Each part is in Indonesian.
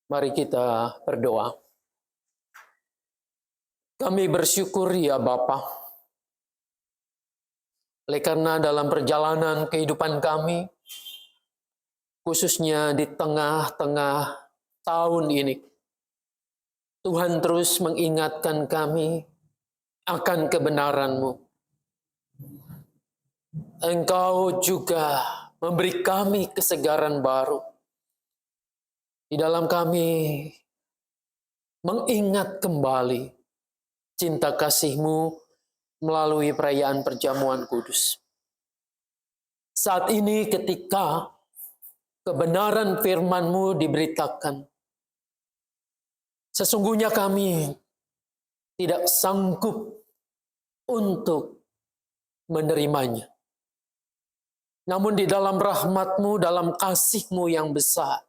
Mari kita berdoa. Kami bersyukur ya Bapa, oleh karena dalam perjalanan kehidupan kami, khususnya di tengah-tengah tahun ini, Tuhan terus mengingatkan kami akan kebenaran-Mu. Engkau juga memberi kami kesegaran baru di dalam kami mengingat kembali cinta kasih-Mu melalui perayaan perjamuan kudus. Saat ini ketika kebenaran firman-Mu diberitakan, sesungguhnya kami tidak sanggup untuk menerimanya. Namun di dalam rahmat-Mu, dalam kasih-Mu yang besar,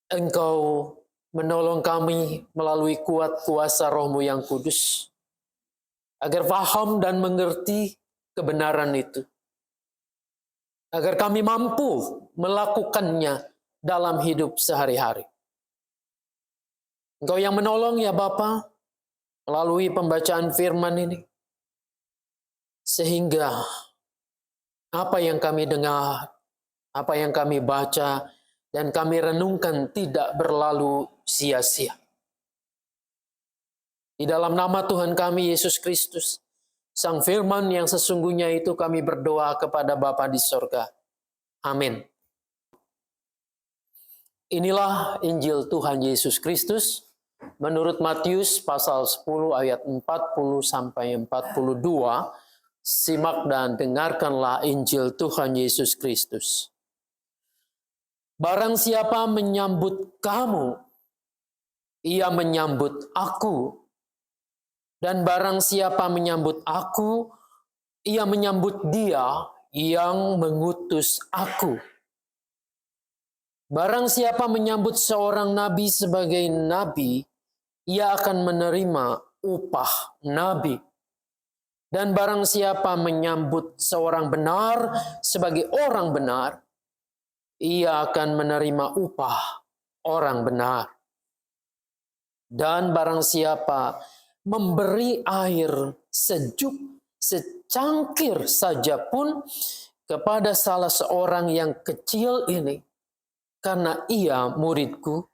Engkau menolong kami melalui kuat kuasa Roh-Mu yang kudus, agar paham dan mengerti kebenaran itu. Agar kami mampu melakukannya dalam hidup sehari-hari. Engkau yang menolong ya Bapa, melalui pembacaan firman ini. Sehingga apa yang kami dengar, apa yang kami baca, dan kami renungkan tidak berlalu sia-sia. Di dalam nama Tuhan kami Yesus Kristus, Sang Firman yang sesungguhnya itu kami berdoa kepada Bapa di sorga. Amin. Inilah Injil Tuhan Yesus Kristus menurut Matius pasal 10 ayat 40 sampai 42. Simak dan dengarkanlah Injil Tuhan Yesus Kristus. Barang siapa menyambut kamu, ia menyambut aku. Dan barang siapa menyambut aku, ia menyambut dia yang mengutus aku. Barang siapa menyambut seorang nabi sebagai nabi, ia akan menerima upah nabi. Dan barang siapa menyambut seorang benar sebagai orang benar, ia akan menerima upah orang benar. Dan barang siapa memberi air sejuk secangkir saja pun kepada salah seorang yang kecil ini, karena ia muridku,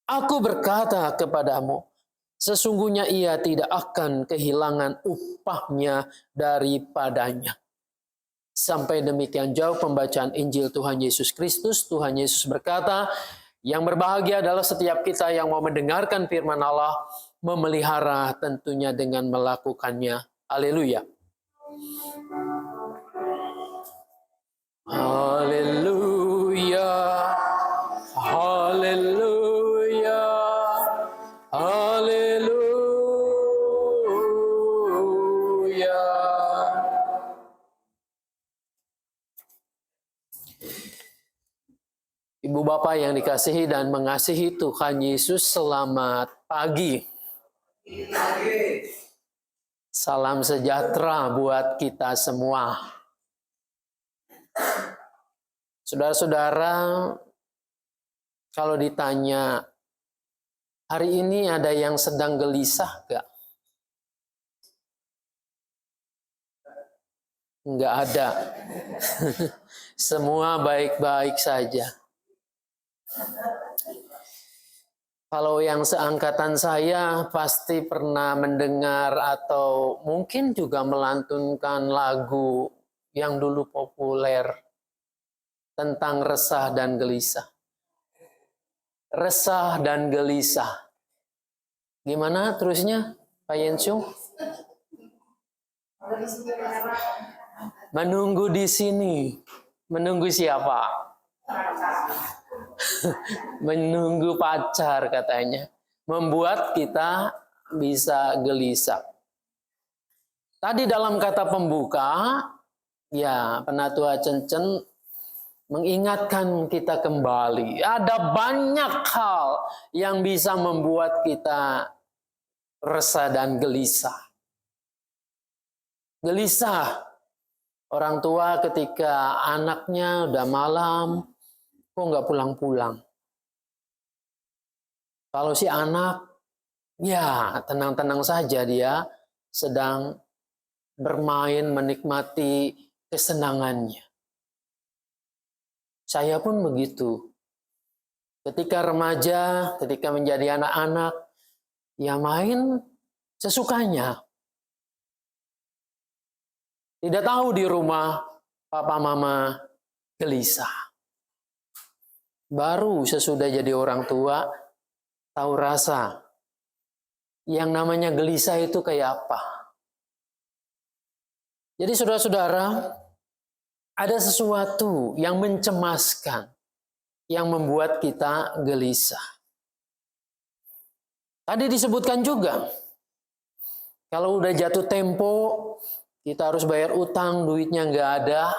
aku berkata kepadamu, sesungguhnya ia tidak akan kehilangan upahnya daripadanya. Sampai demikian jauh pembacaan Injil Tuhan Yesus Kristus. Tuhan Yesus berkata, yang berbahagia adalah setiap kita yang mau mendengarkan firman Allah, memelihara tentunya dengan melakukannya. Haleluya. Haleluya. Haleluya. Haleluya. Ibu Bapak yang dikasihi dan mengasihi Tuhan Yesus, selamat pagi. Salam sejahtera buat kita semua. Saudara-saudara, kalau ditanya, hari ini ada yang sedang gelisah gak? Enggak ada. Semua baik-baik saja. Kalau yang seangkatan saya pasti pernah mendengar atau mungkin juga melantunkan lagu yang dulu populer tentang resah dan gelisah. Resah dan gelisah. Gimana terusnya, Pak Yensyung? Menunggu di sini. Menunggu siapa? Menunggu pacar katanya. Membuat kita bisa gelisah. Tadi dalam kata pembuka, ya Penatua Cencen mengingatkan kita kembali. Ada banyak hal yang bisa membuat kita resah dan gelisah. Gelisah. Orang tua ketika anaknya udah malam, kok nggak pulang-pulang? Kalau si anak, ya tenang-tenang saja dia sedang bermain, menikmati kesenangannya. Saya pun begitu. Ketika remaja, ketika menjadi anak-anak, ya main sesukanya. Tidak tahu di rumah papa mama gelisah. Baru sesudah jadi orang tua, tahu rasa yang namanya gelisah itu kayak apa. Jadi saudara-saudara, ada sesuatu yang mencemaskan, yang membuat kita gelisah. Tadi disebutkan juga, kalau udah jatuh tempo, kita harus bayar utang, duitnya nggak ada,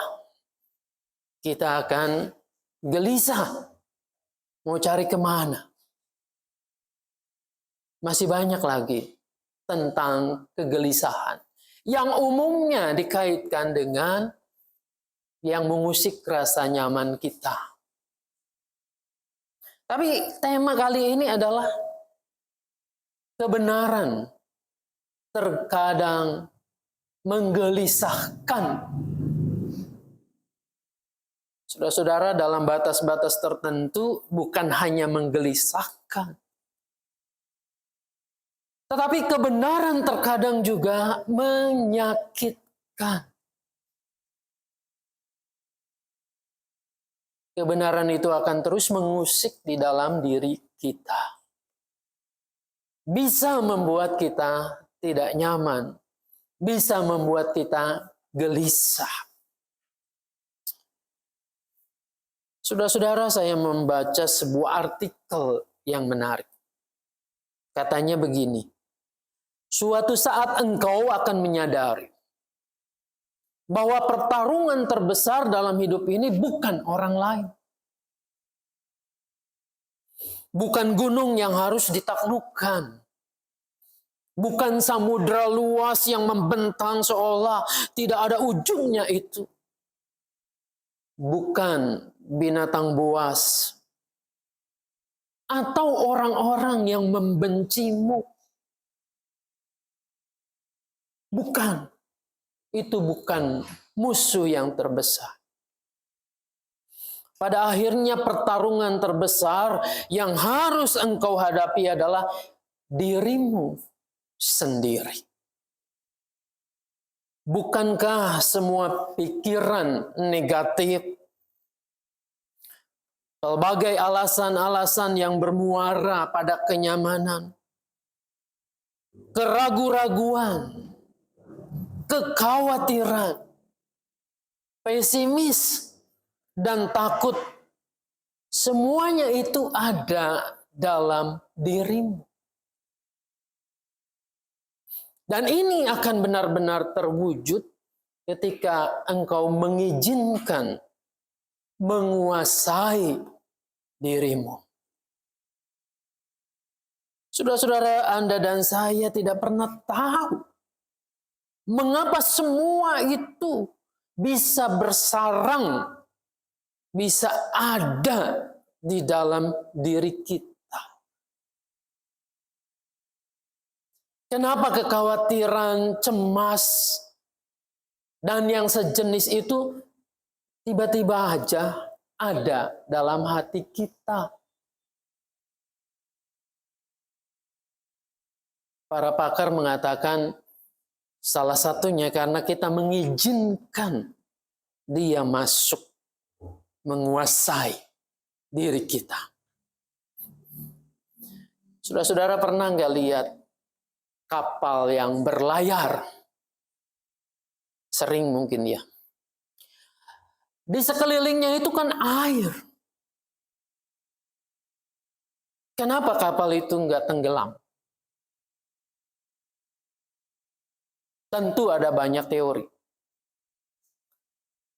kita akan gelisah. Mau cari kemana? Masih banyak lagi tentang kegelisahan yang umumnya dikaitkan dengan yang mengusik rasa nyaman kita. Tapi tema kali ini adalah kebenaran terkadang menggelisahkan. Saudara-saudara, dalam batas-batas tertentu bukan hanya menggelisahkan, tetapi kebenaran terkadang juga menyakitkan. Kebenaran itu akan terus mengusik di dalam diri kita. Bisa membuat kita tidak nyaman, bisa membuat kita gelisah. Saudara-saudara, saya membaca sebuah artikel yang menarik. Katanya begini, suatu saat engkau akan menyadari bahwa pertarungan terbesar dalam hidup ini bukan orang lain. Bukan gunung yang harus ditaklukkan. Bukan samudra luas yang membentang seolah tidak ada ujungnya itu. Bukan binatang buas atau orang-orang yang membencimu. Bukan. Itu bukan musuh yang terbesar. Pada akhirnya pertarungan terbesar yang harus engkau hadapi adalah dirimu sendiri. Bukankah semua pikiran negatif, pelbagai alasan-alasan yang bermuara pada kenyamanan, keraguan-raguan, kekhawatiran, pesimis, dan takut, semuanya itu ada dalam dirimu. Dan ini akan benar-benar terwujud ketika engkau mengizinkan menguasai dirimu. Saudara-saudara, Anda dan saya tidak pernah tahu mengapa semua itu bisa bersarang, bisa ada di dalam diri kita. Kenapa kekhawatiran, cemas, dan yang sejenis itu tiba-tiba aja ada dalam hati kita? Para pakar mengatakan salah satunya karena kita mengizinkan dia masuk, menguasai diri kita. Saudara-saudara pernah nggak lihat kapal yang berlayar? Sering mungkin ya. Di sekelilingnya itu kan air. Kenapa kapal itu nggak tenggelam? Tentu ada banyak teori.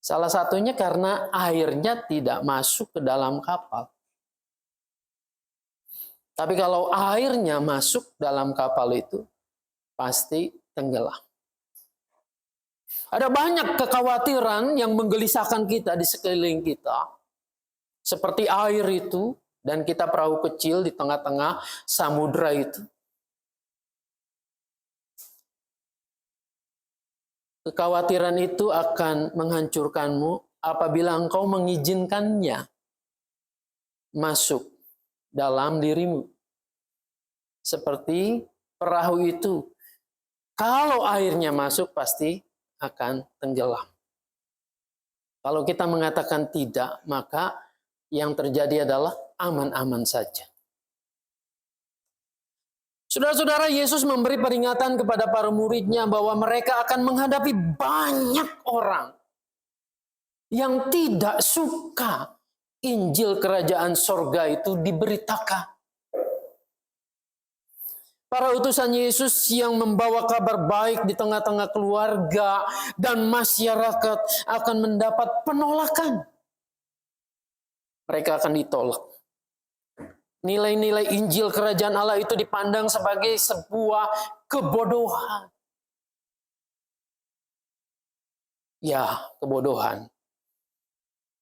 Salah satunya karena airnya tidak masuk ke dalam kapal. Tapi kalau airnya masuk dalam kapal itu, pasti tenggelam. Ada banyak kekhawatiran yang menggelisahkan kita di sekeliling kita. Seperti air itu dan kita perahu kecil di tengah-tengah samudra itu. Kekhawatiran itu akan menghancurkanmu apabila engkau mengizinkannya masuk dalam dirimu. Seperti perahu itu, kalau airnya masuk pasti akan tenggelam. Kalau kita mengatakan tidak, maka yang terjadi adalah aman-aman saja. Saudara-saudara, Yesus memberi peringatan kepada para muridnya bahwa mereka akan menghadapi banyak orang yang tidak suka Injil Kerajaan Sorga itu diberitakan. Para utusan Yesus yang membawa kabar baik di tengah-tengah keluarga dan masyarakat akan mendapat penolakan. Mereka akan ditolak. Nilai-nilai Injil Kerajaan Allah itu dipandang sebagai sebuah kebodohan. Ya, kebodohan.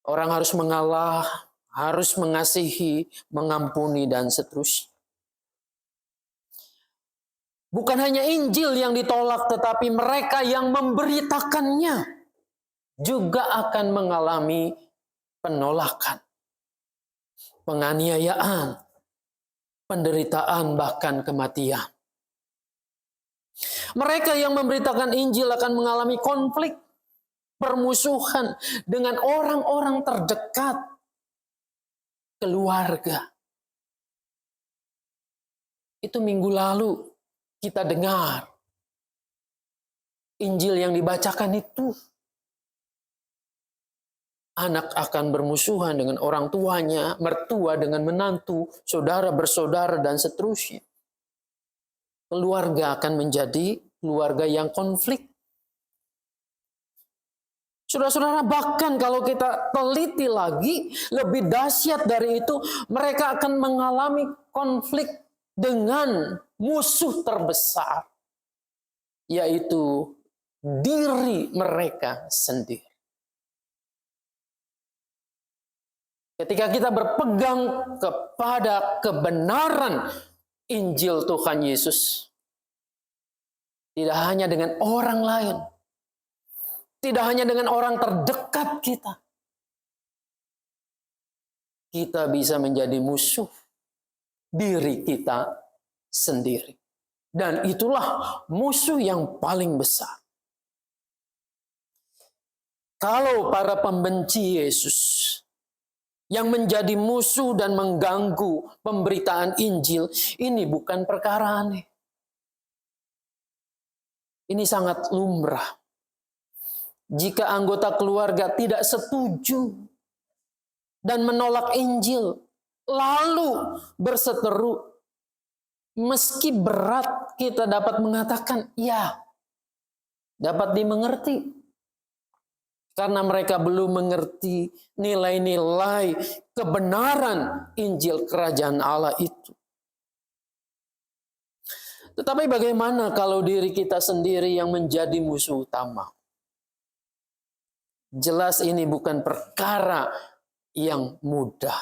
Orang harus mengalah, harus mengasihi, mengampuni, dan seterusnya. Bukan hanya Injil yang ditolak, tetapi mereka yang memberitakannya juga akan mengalami penolakan, penganiayaan, penderitaan, bahkan kematian. Mereka yang memberitakan Injil akan mengalami konflik, permusuhan dengan orang-orang terdekat, keluarga. Itu minggu lalu kita dengar Injil yang dibacakan itu. Anak akan bermusuhan dengan orang tuanya, mertua dengan menantu, saudara bersaudara, dan seterusnya. Keluarga akan menjadi keluarga yang konflik. Saudara-saudara, bahkan kalau kita teliti lagi, lebih dahsyat dari itu, mereka akan mengalami konflik dengan musuh terbesar, yaitu diri mereka sendiri. Ketika kita berpegang kepada kebenaran Injil Tuhan Yesus, tidak hanya dengan orang lain, tidak hanya dengan orang terdekat kita, kita bisa menjadi musuh diri kita sendiri. Dan itulah musuh yang paling besar. Kalau para pembenci Yesus yang menjadi musuh dan mengganggu pemberitaan Injil, ini bukan perkara aneh. Ini sangat lumrah. Jika anggota keluarga tidak setuju dan menolak Injil, lalu berseteru, meski berat kita dapat mengatakan, ya, dapat dimengerti. Karena mereka belum mengerti nilai-nilai kebenaran Injil Kerajaan Allah itu. Tetapi bagaimana kalau diri kita sendiri yang menjadi musuh utama? Jelas ini bukan perkara yang mudah.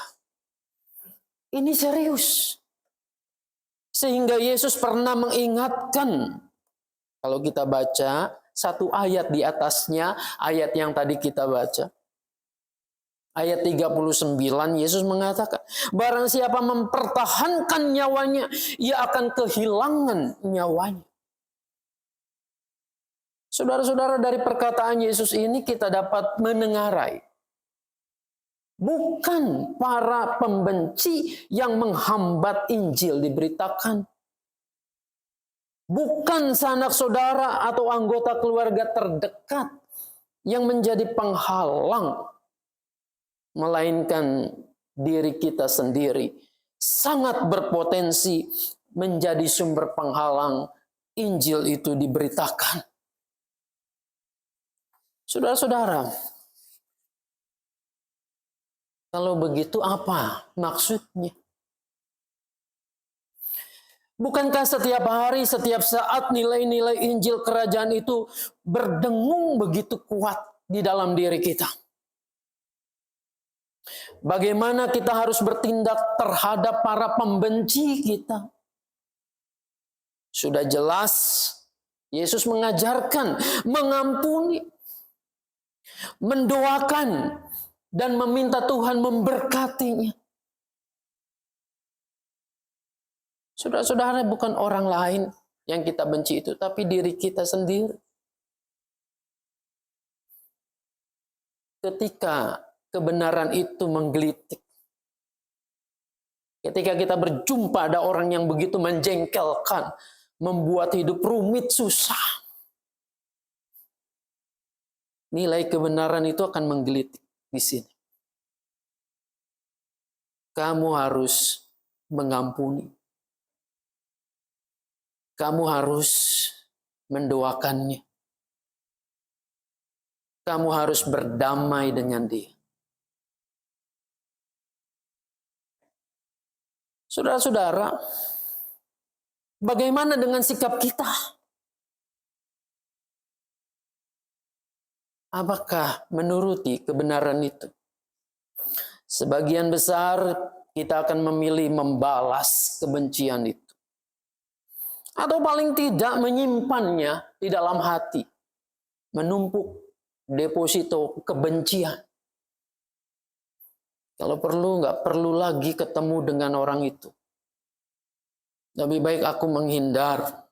Ini serius. Sehingga Yesus pernah mengingatkan, kalau kita baca satu ayat di atasnya, ayat yang tadi kita baca. Ayat 39, Yesus mengatakan, barang siapa mempertahankan nyawanya, ia akan kehilangan nyawanya. Saudara-saudara, dari perkataan Yesus ini kita dapat menengarai, bukan para pembenci yang menghambat Injil diberitakan. Bukan sanak saudara atau anggota keluarga terdekat yang menjadi penghalang, melainkan diri kita sendiri sangat berpotensi menjadi sumber penghalang Injil itu diberitakan. Saudara-saudara, kalau begitu apa maksudnya? Bukankah setiap hari, setiap saat nilai-nilai Injil Kerajaan itu berdengung begitu kuat di dalam diri kita? Bagaimana kita harus bertindak terhadap para pembenci kita. Sudah jelas Yesus mengajarkan mengampuni, mendoakan, dan meminta Tuhan memberkatinya. Saudara-saudara, bukan orang lain yang kita benci itu, tapi diri kita sendiri. Ketika kebenaran itu menggelitik, ketika kita berjumpa ada orang yang begitu menjengkelkan, membuat hidup rumit, susah, nilai kebenaran itu akan menggelitik di sini. Kamu harus mengampuni. Kamu harus mendoakannya. Kamu harus berdamai dengan dia. Saudara-saudara, bagaimana dengan sikap kita? Apakah menuruti kebenaran itu? Sebagian besar kita akan memilih membalas kebencian itu. Atau paling tidak menyimpannya di dalam hati. Menumpuk deposito kebencian. Kalau perlu, nggak perlu lagi ketemu dengan orang itu. Lebih baik aku menghindar.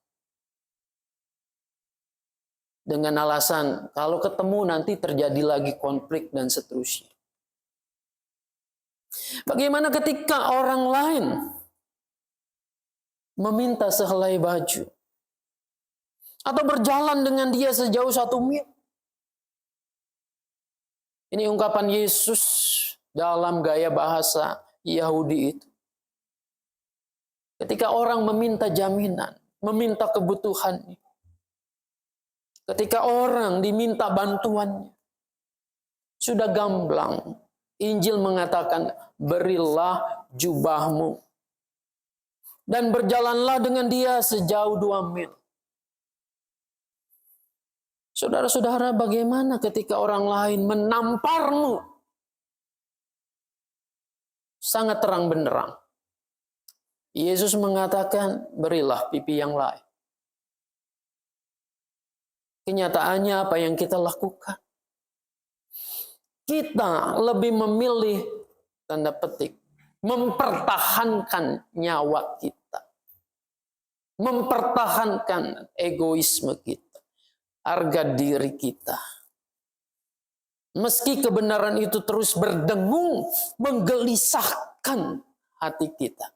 Dengan alasan, kalau ketemu nanti terjadi lagi konflik dan seterusnya. Bagaimana ketika orang lain meminta sehelai baju, atau berjalan dengan dia sejauh 1 mil? Ini ungkapan Yesus dalam gaya bahasa Yahudi itu. Ketika orang meminta jaminan, meminta kebutuhannya, ketika orang diminta bantuannya, sudah gamblang. Injil mengatakan, berilah jubahmu. Dan berjalanlah dengan dia sejauh 2 mil. Saudara-saudara, bagaimana ketika orang lain menamparmu? Sangat terang benderang. Yesus mengatakan, berilah pipi yang lain. Kenyataannya apa yang kita lakukan? Kita lebih memilih, tanda petik, mempertahankan nyawa kita. Mempertahankan egoisme kita. Harga diri kita. Meski kebenaran itu terus berdengung, menggelisahkan hati kita.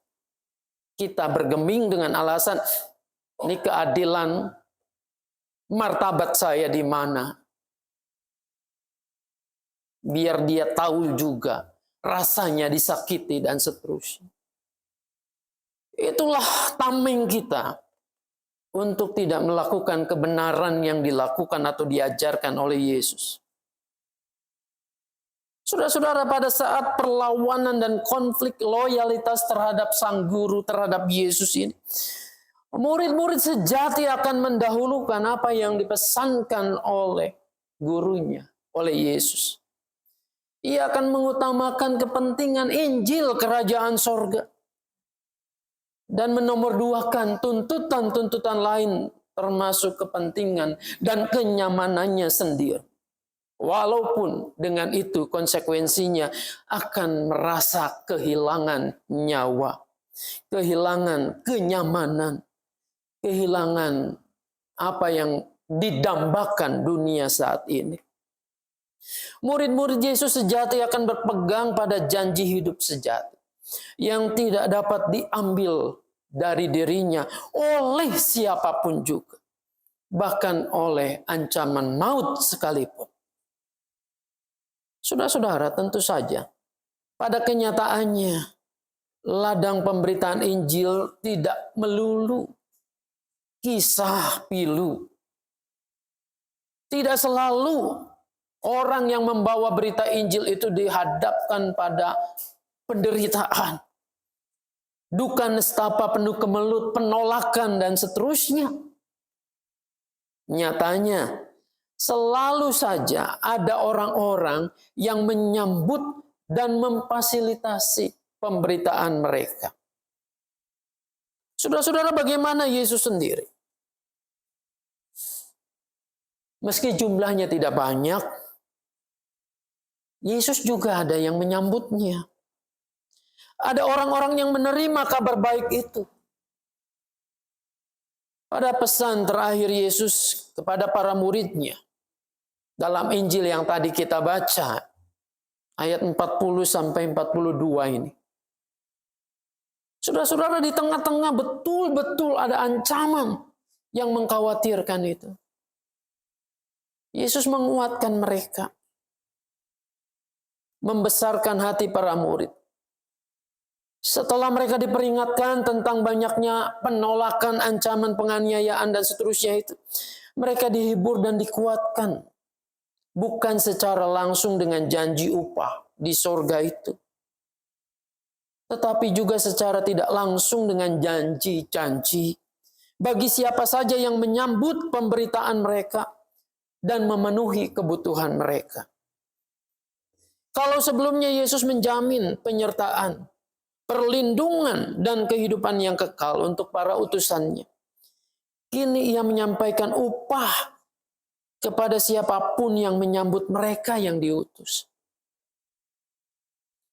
Kita bergeming dengan alasan, ini keadilan, martabat saya di mana? Biar dia tahu juga rasanya disakiti dan seterusnya. Itulah tameng kita untuk tidak melakukan kebenaran yang dilakukan atau diajarkan oleh Yesus. Saudara-saudara, pada saat perlawanan dan konflik loyalitas terhadap sang guru, terhadap Yesus ini, murid-murid sejati akan mendahulukan apa yang dipesankan oleh gurunya, oleh Yesus. Ia akan mengutamakan kepentingan Injil kerajaan sorga. Dan menomorduakan tuntutan-tuntutan lain termasuk kepentingan dan kenyamanannya sendiri. Walaupun dengan itu konsekuensinya akan merasa kehilangan nyawa, kehilangan kenyamanan, kehilangan apa yang didambakan dunia saat ini. Murid-murid Yesus sejati akan berpegang pada janji hidup sejati yang tidak dapat diambil dari dirinya oleh siapapun juga, bahkan oleh ancaman maut sekalipun. Saudara-saudara, tentu saja pada kenyataannya ladang pemberitaan Injil tidak melulu kisah pilu. Tidak selalu orang yang membawa berita Injil itu dihadapkan pada penderitaan, duka nestapa penuh kemelut, penolakan, dan seterusnya. Nyatanya, selalu saja ada orang-orang yang menyambut dan memfasilitasi pemberitaan mereka. Saudara-saudara, bagaimana Yesus sendiri? Meski jumlahnya tidak banyak, Yesus juga ada yang menyambutnya. Ada orang-orang yang menerima kabar baik itu. Pada pesan terakhir Yesus kepada para muridnya, dalam Injil yang tadi kita baca, ayat 40 sampai 42 ini. Saudara-saudara, di tengah-tengah betul-betul ada ancaman yang mengkhawatirkan itu. Yesus menguatkan mereka. Membesarkan hati para murid. Setelah mereka diperingatkan tentang banyaknya penolakan, ancaman, penganiayaan, dan seterusnya itu, mereka dihibur dan dikuatkan. Bukan secara langsung dengan janji upah di sorga itu, tetapi juga secara tidak langsung dengan janji-janji bagi siapa saja yang menyambut pemberitaan mereka dan memenuhi kebutuhan mereka. Kalau sebelumnya Yesus menjamin penyertaan, perlindungan, dan kehidupan yang kekal untuk para utusannya, kini ia menyampaikan upah kepada siapapun yang menyambut mereka yang diutus.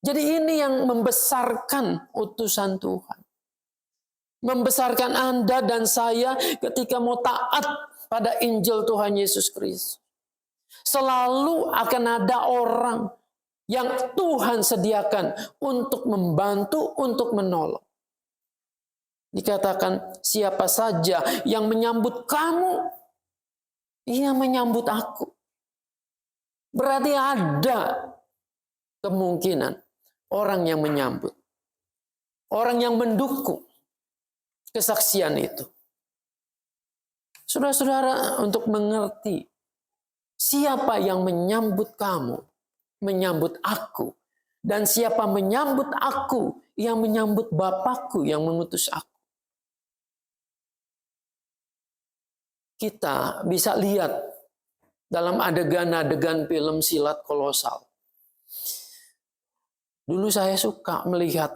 Jadi ini yang membesarkan utusan Tuhan. Membesarkan Anda dan saya ketika mau taat pada Injil Tuhan Yesus Kristus. Selalu akan ada orang yang Tuhan sediakan untuk membantu, untuk menolong. Dikatakan, siapa saja yang menyambut kamu, ia menyambut aku. Berarti ada kemungkinan orang yang menyambut, orang yang mendukung kesaksian itu. Saudara-saudara, untuk mengerti siapa yang menyambut kamu, menyambut aku, dan siapa menyambut aku, yang menyambut Bapakku yang mengutus aku. Kita bisa lihat dalam adegan-adegan film silat kolosal. Dulu saya suka melihat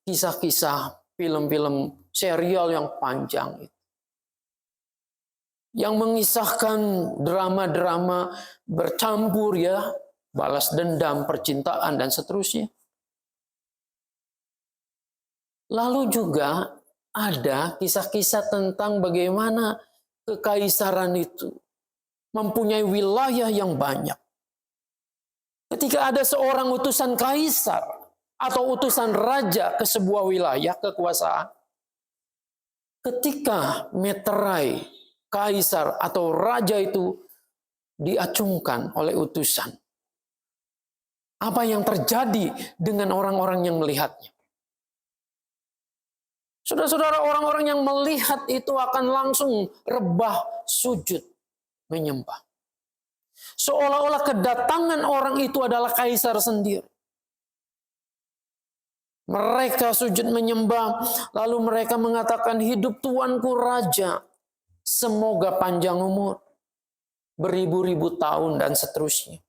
kisah-kisah film-film serial yang panjang itu, yang mengisahkan drama-drama bercampur ya, balas dendam, percintaan, dan seterusnya. Lalu juga ada kisah-kisah tentang bagaimana kekaisaran itu mempunyai wilayah yang banyak. Ketika ada seorang utusan kaisar atau utusan raja ke sebuah wilayah kekuasaan, ketika meterai kaisar atau raja itu diacungkan oleh utusan, apa yang terjadi dengan orang-orang yang melihatnya? Saudara-saudara, orang-orang yang melihat itu akan langsung rebah sujud menyembah. Seolah-olah kedatangan orang itu adalah kaisar sendiri. Mereka sujud menyembah, lalu mereka mengatakan, hidup tuanku raja, semoga panjang umur, beribu-ribu tahun, dan seterusnya.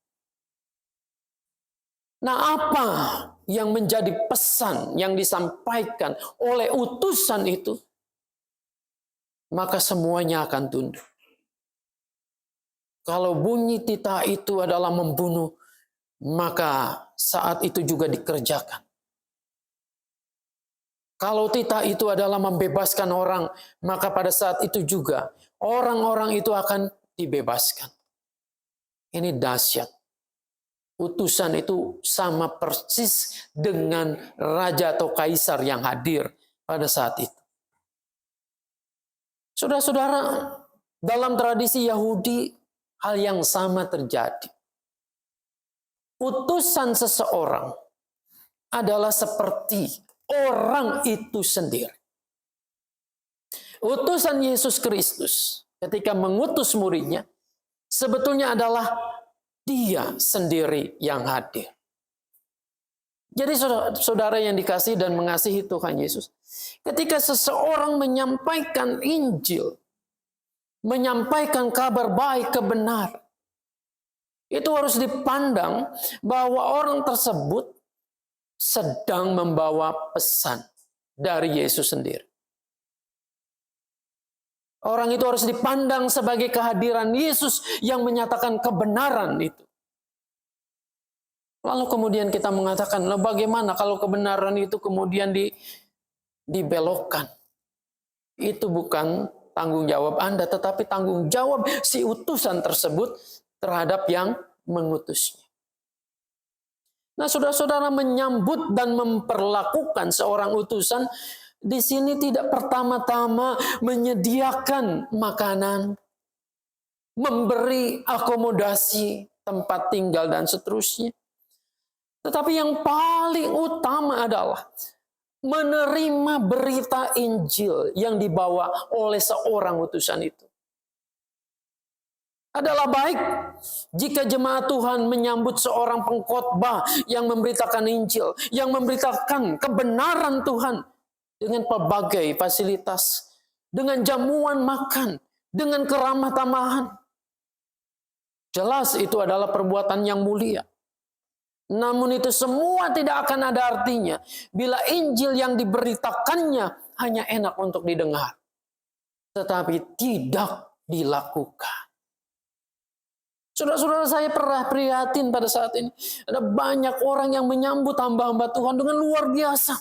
Nah, apa yang menjadi pesan yang disampaikan oleh utusan itu? Maka semuanya akan tunduk. Kalau bunyi titah itu adalah membunuh, maka saat itu juga dikerjakan. Kalau titah itu adalah membebaskan orang, maka pada saat itu juga orang-orang itu akan dibebaskan. Ini dahsyat. Utusan itu sama persis dengan raja atau kaisar yang hadir pada saat itu. Saudara-saudara, dalam tradisi Yahudi, hal yang sama terjadi. Utusan seseorang adalah seperti orang itu sendiri. Utusan Yesus Kristus ketika mengutus muridnya, sebetulnya adalah Dia sendiri yang hadir. Jadi saudara yang dikasihi dan mengasihi Tuhan Yesus, ketika seseorang menyampaikan Injil, menyampaikan kabar baik, kebenaran, itu harus dipandang bahwa orang tersebut sedang membawa pesan dari Yesus sendiri. Orang itu harus dipandang sebagai kehadiran Yesus yang menyatakan kebenaran itu. Lalu kemudian kita mengatakan, bagaimana kalau kebenaran itu kemudian dibelokkan? Itu bukan tanggung jawab Anda, tetapi tanggung jawab si utusan tersebut terhadap yang mengutusnya. Nah, saudara-saudara, menyambut dan memperlakukan seorang utusan di sini tidak pertama-tama menyediakan makanan, memberi akomodasi, tempat tinggal, dan seterusnya. Tetapi yang paling utama adalah menerima berita Injil yang dibawa oleh seorang utusan itu. Adalah baik jika jemaat Tuhan menyambut seorang pengkhotbah yang memberitakan Injil, yang memberitakan kebenaran Tuhan dengan pelbagai fasilitas, dengan jamuan makan, dengan keramah tamahan. Jelas itu adalah perbuatan yang mulia. Namun itu semua tidak akan ada artinya bila Injil yang diberitakannya hanya enak untuk didengar, tetapi tidak dilakukan. Saudara-saudara, saya pernah prihatin pada saat ini. Ada banyak orang yang menyambut hamba-hamba Tuhan dengan luar biasa.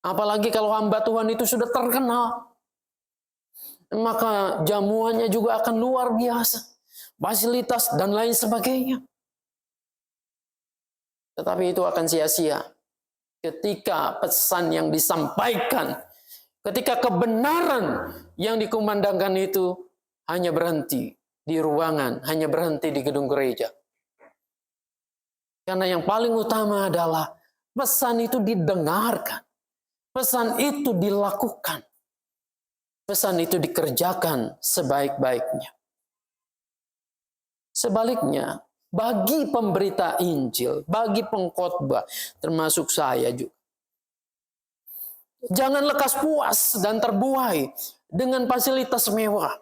Apalagi kalau hamba Tuhan itu sudah terkenal, maka jamuannya juga akan luar biasa. Fasilitas dan lain sebagainya. Tetapi itu akan sia-sia ketika pesan yang disampaikan, ketika kebenaran yang dikumandangkan itu hanya berhenti di ruangan, hanya berhenti di gedung gereja. Karena yang paling utama adalah pesan itu didengarkan, pesan itu dilakukan, pesan itu dikerjakan sebaik-baiknya. Sebaliknya, bagi pemberita Injil, bagi pengkhotbah, termasuk saya juga, jangan lekas puas dan terbuai dengan fasilitas mewah,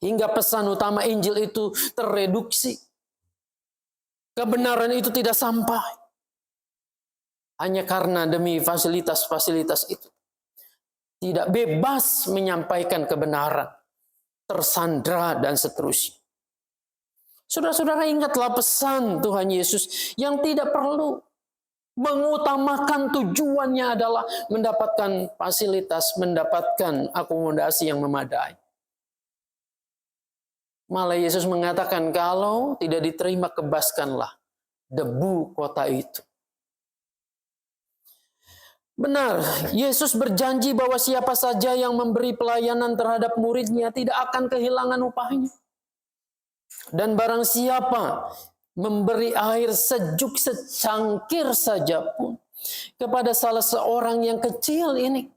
hingga pesan utama Injil itu tereduksi. Kebenaran itu tidak sampai. Hanya karena demi fasilitas-fasilitas itu. Tidak bebas menyampaikan kebenaran. Tersandra dan seterusnya. Saudara-saudara, ingatlah pesan Tuhan Yesus yang tidak perlu mengutamakan tujuannya adalah mendapatkan fasilitas, mendapatkan akomodasi yang memadai. Malah Yesus mengatakan, kalau tidak diterima, kebaskanlah debu kota itu. Benar, Yesus berjanji bahwa siapa saja yang memberi pelayanan terhadap muridnya tidak akan kehilangan upahnya. Dan barang siapa memberi air sejuk secangkir saja pun kepada salah seorang yang kecil ini,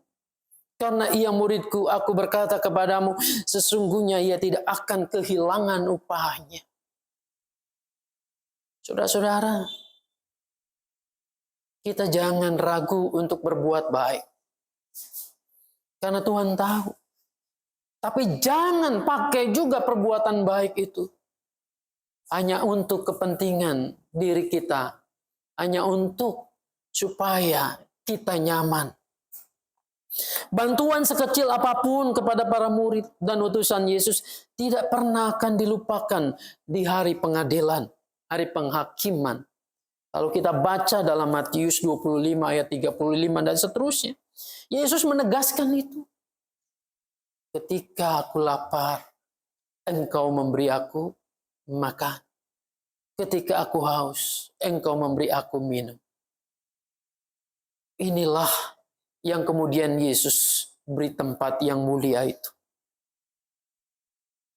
karena ia muridku, aku berkata kepadamu, sesungguhnya ia tidak akan kehilangan upahnya. Saudara-saudara, kita jangan ragu untuk berbuat baik. Karena Tuhan tahu. Tapi jangan pakai juga perbuatan baik itu hanya untuk kepentingan diri kita. Hanya untuk supaya kita nyaman. Bantuan sekecil apapun kepada para murid dan utusan Yesus tidak pernah akan dilupakan di hari pengadilan, hari penghakiman. Kalau kita baca dalam Matius 25 ayat 35 dan seterusnya, Yesus menegaskan itu. Ketika aku lapar, engkau memberi aku makan. Ketika aku haus, engkau memberi aku minum. Inilah yang kemudian Yesus beri tempat yang mulia itu.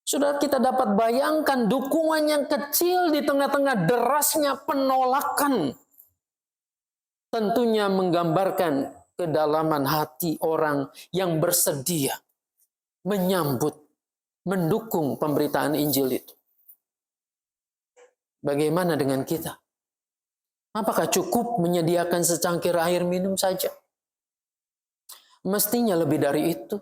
Sudah kita dapat bayangkan dukungan yang kecil di tengah-tengah derasnya penolakan. Tentunya menggambarkan kedalaman hati orang yang bersedia menyambut, mendukung pemberitaan Injil itu. Bagaimana dengan kita? Apakah cukup menyediakan secangkir air minum saja? Mestinya lebih dari itu.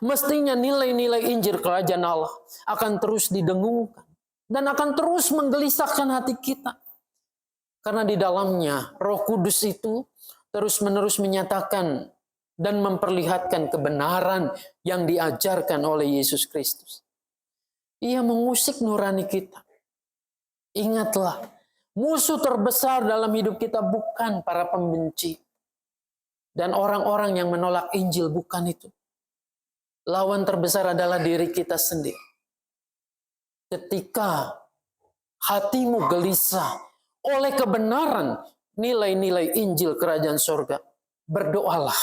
Mestinya nilai-nilai Injil kerajaan Allah akan terus didengungkan dan akan terus menggelisahkan hati kita. Karena di dalamnya Roh Kudus itu terus-menerus menyatakan dan memperlihatkan kebenaran yang diajarkan oleh Yesus Kristus. Ia mengusik nurani kita. Ingatlah, musuh terbesar dalam hidup kita bukan para pembenci dan orang-orang yang menolak Injil, bukan itu. Lawan terbesar adalah diri kita sendiri. Ketika hatimu gelisah oleh kebenaran nilai-nilai Injil kerajaan surga, berdoalah.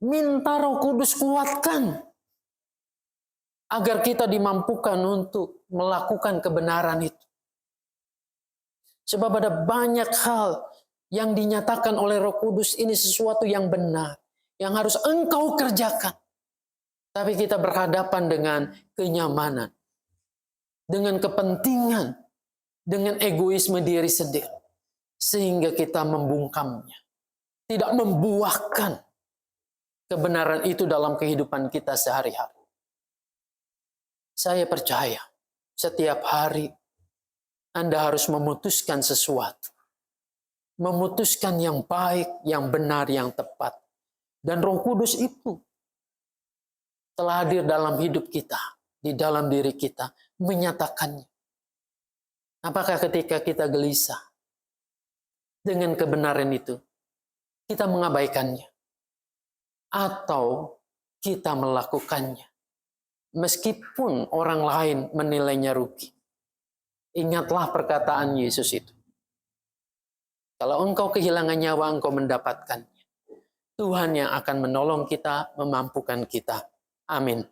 Minta Roh Kudus kuatkan agar kita dimampukan untuk melakukan kebenaran itu. Sebab ada banyak hal yang dinyatakan oleh Roh Kudus, ini sesuatu yang benar, yang harus engkau kerjakan. Tapi kita berhadapan dengan kenyamanan, dengan kepentingan, dengan egoisme diri sendiri. Sehingga kita membungkamnya. Tidak membuahkan kebenaran itu dalam kehidupan kita sehari-hari. Saya percaya setiap hari Anda harus memutuskan sesuatu. Memutuskan yang baik, yang benar, yang tepat. Dan Roh Kudus itu telah hadir dalam hidup kita, di dalam diri kita, menyatakannya. Apakah ketika kita gelisah dengan kebenaran itu, kita mengabaikannya? Atau kita melakukannya? Meskipun orang lain menilainya rugi. Ingatlah perkataan Yesus itu. Kalau engkau kehilangan nyawa, engkau mendapatkannya. Tuhan yang akan menolong kita, memampukan kita. Amin.